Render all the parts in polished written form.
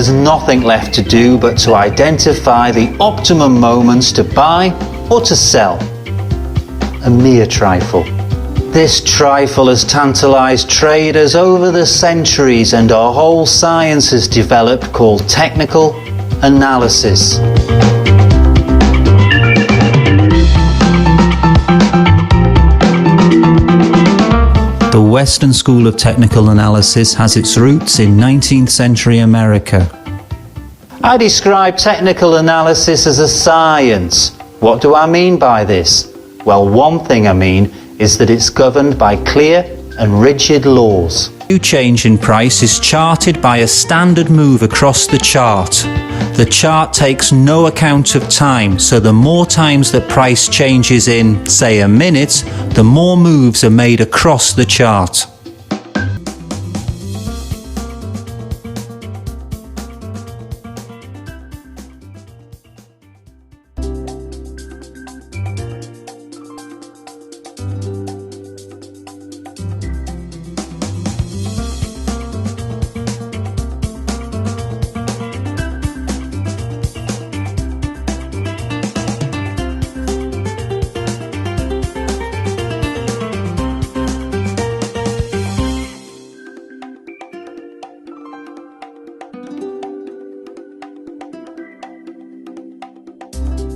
there's nothing left to do but to identify the optimum moments to buy or to sell. A mere trifle. This trifle has tantalized traders over the centuries, and a whole science has developed called technical analysis. The Western School of Technical Analysis has its roots in 19th century America. I describe technical analysis as a science. What do I mean by this? Well, one thing I mean is that it's governed by clear and rigid laws. New change in price is charted by a standard move across the chart. The chart takes no account of time, so the more times that price changes in, say, a minute, the more moves are made across the chart.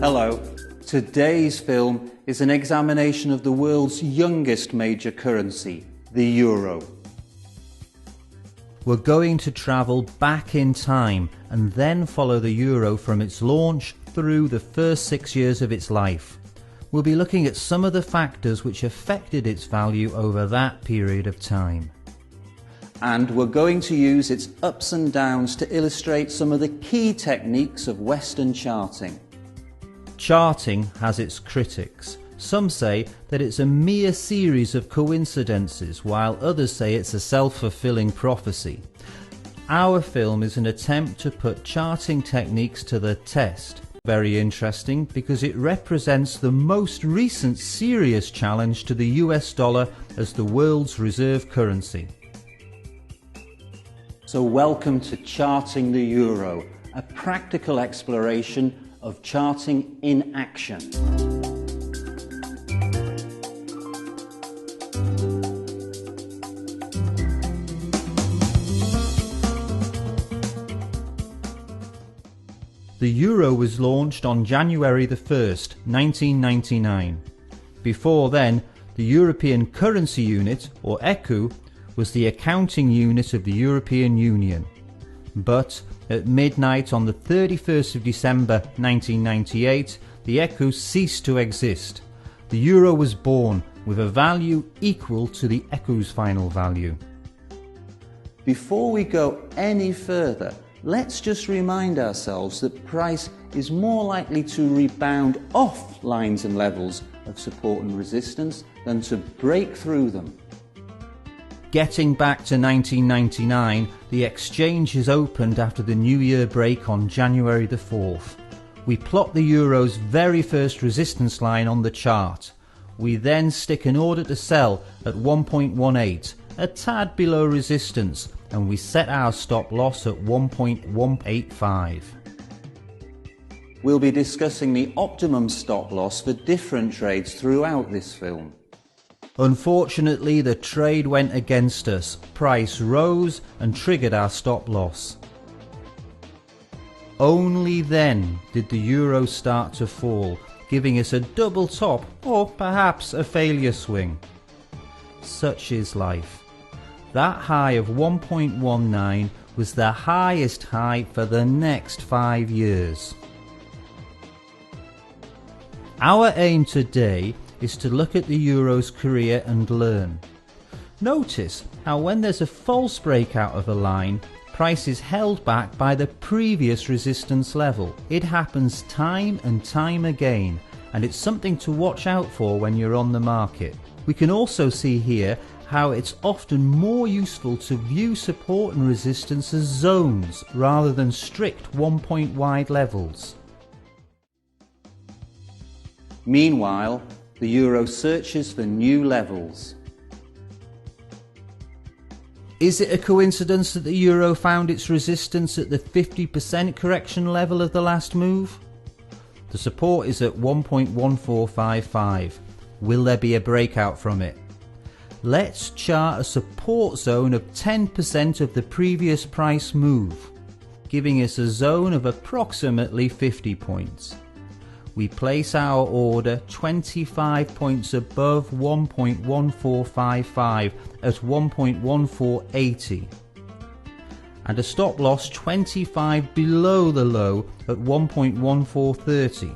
Hello. Today's film is an examination of the world's youngest major currency, the euro. We're going to travel back in time and then follow the euro from its launch through the first 6 years of its life. We'll be looking at some of the factors which affected its value over that period of time. And we're going to use its ups and downs to illustrate some of the key techniques of Western charting. Charting has its critics. Some say that it's a mere series of coincidences, while others say it's a self-fulfilling prophecy. Our film is an attempt to put charting techniques to the test. Very interesting because it represents the most recent serious challenge to the US dollar as the world's reserve currency. So welcome to Charting the Euro, a practical exploration of charting in action. The euro was launched on January the 1st, 1999. Before then, the European Currency Unit, or ECU, was the accounting unit of the European Union. But at midnight on the 31st of December 1998, the ECU ceased to exist. The euro was born with a value equal to the ECU's final value. Before we go any further, let's just remind ourselves that price is more likely to rebound off lines and levels of support and resistance than to break through them. Getting back to 1999, the exchange is opened after the New Year break on January the 4th. We plot the euro's very first resistance line on the chart. We then stick an order to sell at 1.18, a tad below resistance, and we set our stop loss at 1.185. We'll be discussing the optimum stop loss for different trades throughout this film. Unfortunately, the trade went against us. Price rose and triggered our stop loss. Only then did the euro start to fall, giving us a double top or perhaps a failure swing. Such is life. That high of 1.19 was the highest high for the next 5 years. Our aim today is to look at the euro's career and learn. Notice how when there's a false breakout of a line, price is held back by the previous resistance level. It happens time and time again, and it's something to watch out for when you're on the market. We can also see here how it's often more useful to view support and resistance as zones rather than strict one-point wide levels. Meanwhile, the euro searches for new levels. Is it a coincidence that the euro found its resistance at the 50% correction level of the last move? The support is at 1.1455. Will there be a breakout from it? Let's chart a support zone of 10% of the previous price move, giving us a zone of approximately 50 points. We place our order 25 points above 1.1455 at 1.1480 and a stop loss 25 below the low at 1.1430.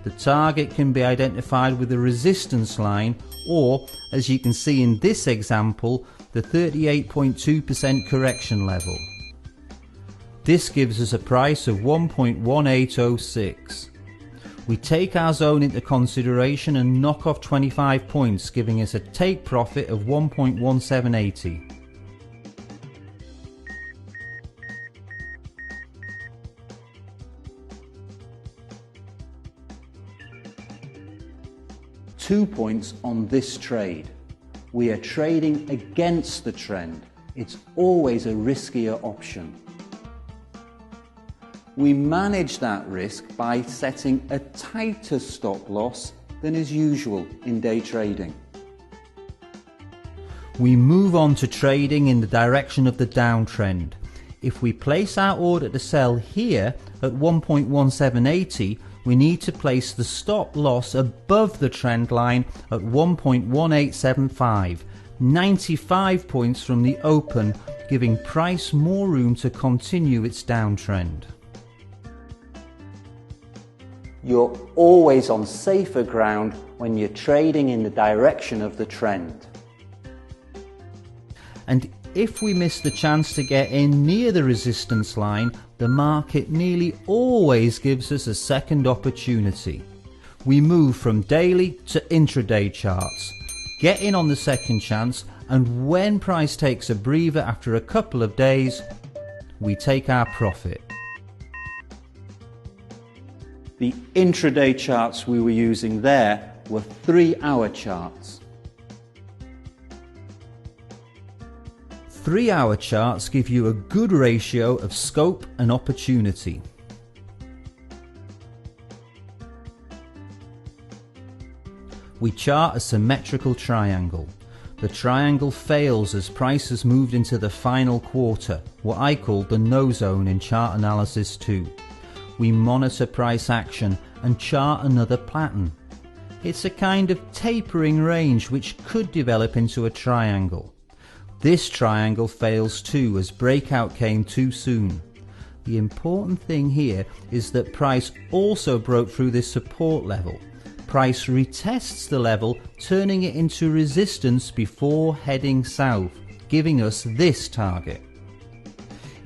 The target can be identified with a resistance line or, as you can see in this example, the 38.2% correction level. This gives us a price of 1.1806. We take our zone into consideration and knock off 25 points, giving us a take profit of 1.1780. Two points on this trade. We are trading against the trend. It's always a riskier option. We manage that risk by setting a tighter stop loss than is usual in day trading. We move on to trading in the direction of the downtrend. If we place our order to sell here at 1.1780, we need to place the stop loss above the trend line at 1.1875, 95 points from the open, giving price more room to continue its downtrend. You're always on safer ground when you're trading in the direction of the trend. And if we miss the chance to get in near the resistance line, the market nearly always gives us a second opportunity. We move from daily to intraday charts, get in on the second chance, and when price takes a breather after a couple of days, we take our profit. The intraday charts we were using there were 3-hour charts. 3-hour charts give you a good ratio of scope and opportunity. We chart a symmetrical triangle. The triangle fails as price has moved into the final quarter, what I call the no zone in chart analysis 2. We monitor price action and chart another pattern. It's a kind of tapering range which could develop into a triangle. This triangle fails too as breakout came too soon. The important thing here is that price also broke through this support level. Price retests the level, turning it into resistance before heading south, giving us this target.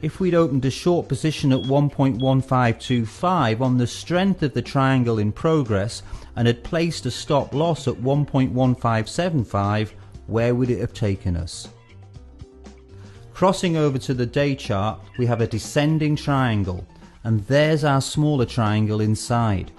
If we'd opened a short position at 1.1525 on the strength of the triangle in progress and had placed a stop loss at 1.1575, where would it have taken us? Crossing over to the day chart, we have a descending triangle, and there's our smaller triangle inside.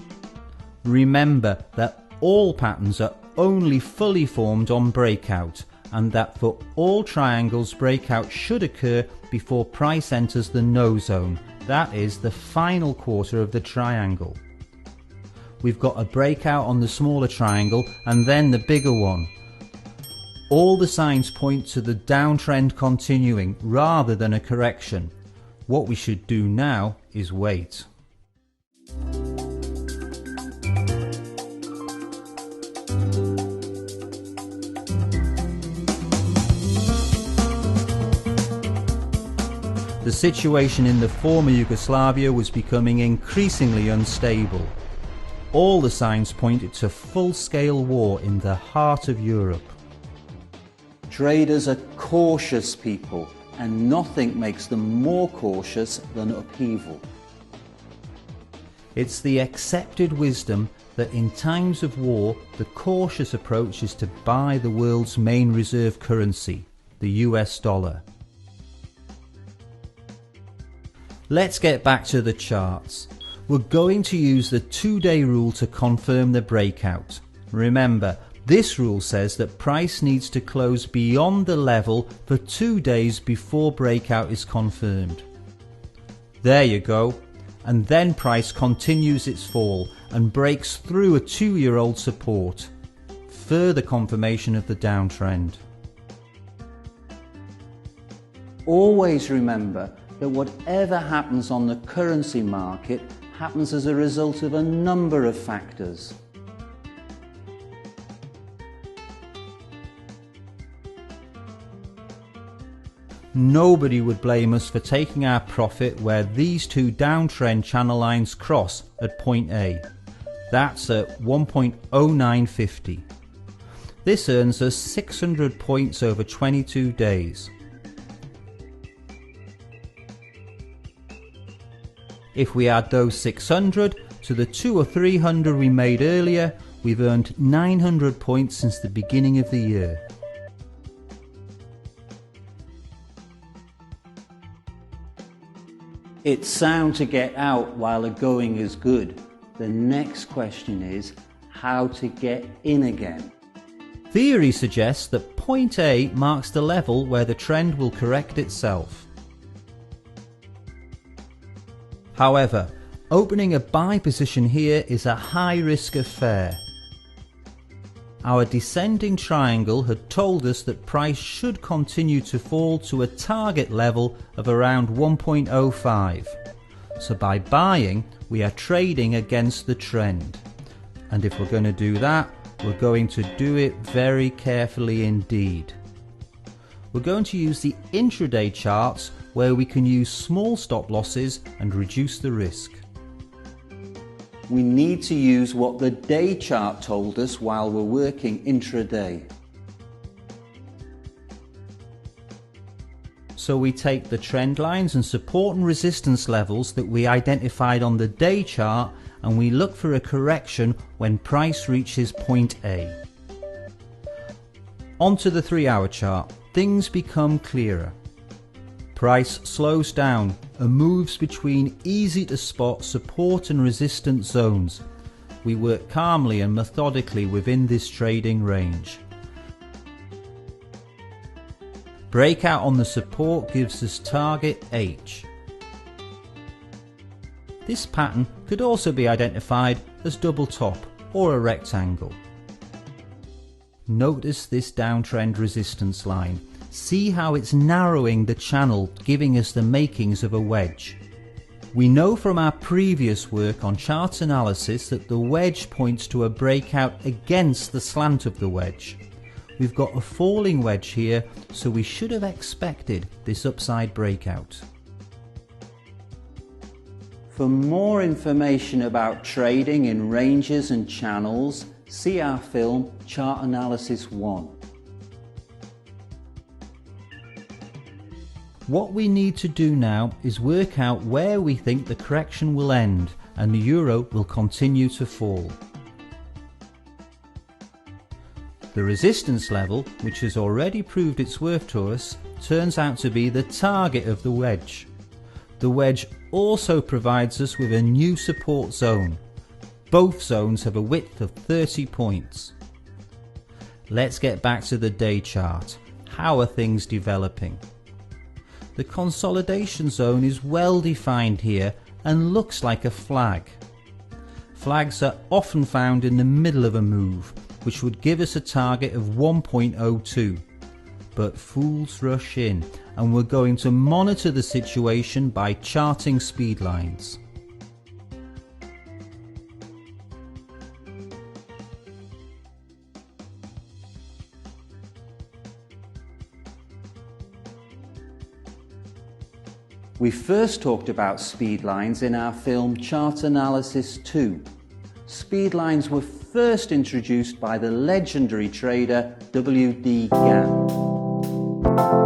Remember that all patterns are only fully formed on breakout, and that for all triangles breakout should occur before price enters the no zone, that is the final quarter of the triangle. We've got a breakout on the smaller triangle and then the bigger one. All the signs point to the downtrend continuing rather than a correction. What we should do now is wait. The situation in the former Yugoslavia was becoming increasingly unstable. All the signs pointed to full-scale war in the heart of Europe. Traders are cautious people, and nothing makes them more cautious than upheaval. It's the accepted wisdom that in times of war, the cautious approach is to buy the world's main reserve currency, the US dollar. Let's get back to the charts. We're going to use the 2-day rule to confirm the breakout. Remember, This rule says that price needs to close beyond the level for 2 days before breakout is confirmed. There you go, and then price continues its fall and breaks through a 2-year-old support. Further confirmation of the downtrend. Always remember that whatever happens on the currency market happens as a result of a number of factors. Nobody would blame us for taking our profit where these two downtrend channel lines cross at point A. That's at 1.0950. This earns us 600 points over 22 days. If we add those 600 to the 200 or 300 we made earlier, we've earned 900 points since the beginning of the year. It's sound to get out while the going is good. The next question is how to get in again. Theory suggests that point A marks the level where the trend will correct itself. However, opening a buy position here is a high risk affair. Our descending triangle had told us that price should continue to fall to a target level of around 1.05. So by buying, we are trading against the trend. And if we're going to do that, we're going to do it very carefully indeed. We're going to use the intraday charts where we can use small stop losses and reduce the risk. We need to use what the day chart told us while we're working intraday. So we take the trend lines and support and resistance levels that we identified on the day chart and we look for a correction when price reaches point A. Onto the 3-hour chart, things become clearer. Price slows down and moves between easy to spot support and resistance zones. We work calmly and methodically within this trading range. Breakout on the support gives us target H. This pattern could also be identified as double top or a rectangle. Notice this downtrend resistance line. See how it's narrowing the channel, giving us the makings of a wedge. We know from our previous work on chart analysis that the wedge points to a breakout against the slant of the wedge. We've got a falling wedge here, so we should have expected this upside breakout. For more information about trading in ranges and channels, see our film Chart Analysis 1. What we need to do now is work out where we think the correction will end and the euro will continue to fall. The resistance level, which has already proved its worth to us, turns out to be the target of the wedge. The wedge also provides us with a new support zone. Both zones have a width of 30 points. Let's get back to the day chart. How are things developing? The consolidation zone is well defined here and looks like a flag. Flags are often found in the middle of a move, which would give us a target of 1.02. But fools rush in, and we're going to monitor the situation by charting speed lines. We first talked about speed lines in our film Chart Analysis 2. Speed lines were first introduced by the legendary trader W.D. Gann.